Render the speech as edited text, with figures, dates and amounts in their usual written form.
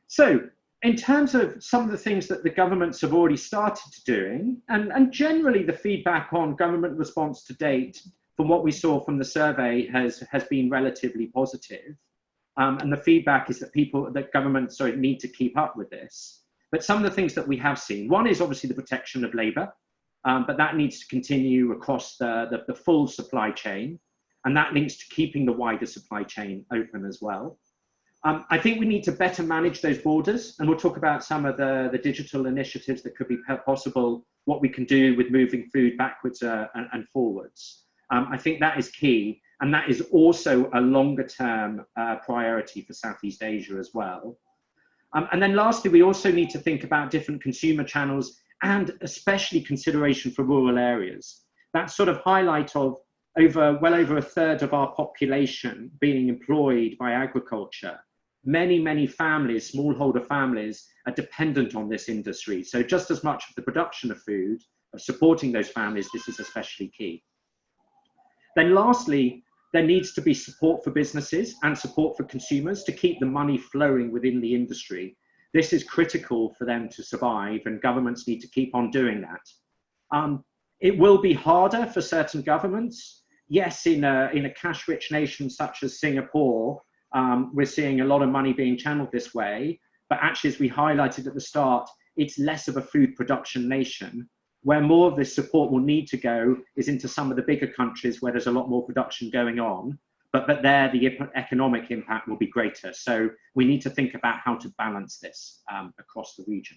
So in terms of some of the things that the governments have already started doing, and generally the feedback on government response to date, from what we saw from the survey, has been relatively positive. And the feedback is that governments need to keep up with this. But some of the things that we have seen, one is obviously the protection of labour, but that needs to continue across the full supply chain, and that links to keeping the wider supply chain open as well. I think we need to better manage those borders, and we'll talk about some of the digital initiatives that could be possible, what we can do with moving food backwards and forwards. I think that is key, and that is also a longer term priority for Southeast Asia as well. And then lastly, we also need to think about different consumer channels, and especially consideration for rural areas. That sort of highlight of well over a third of our population being employed by agriculture. Many families, smallholder families, are dependent on this industry. So just as much of the production of food, of supporting those families, this is especially key. Then lastly, there needs to be support for businesses and support for consumers to keep the money flowing within the industry. This is critical for them to survive, and governments need to keep on doing that. It will be harder for certain governments. Yes, in a cash-rich nation such as Singapore, we're seeing a lot of money being channeled this way, but actually, as we highlighted at the start, it's less of a food production nation. Where more of this support will need to go is into some of the bigger countries where there's a lot more production going on, but there the economic impact will be greater. So we need to think about how to balance this across the region.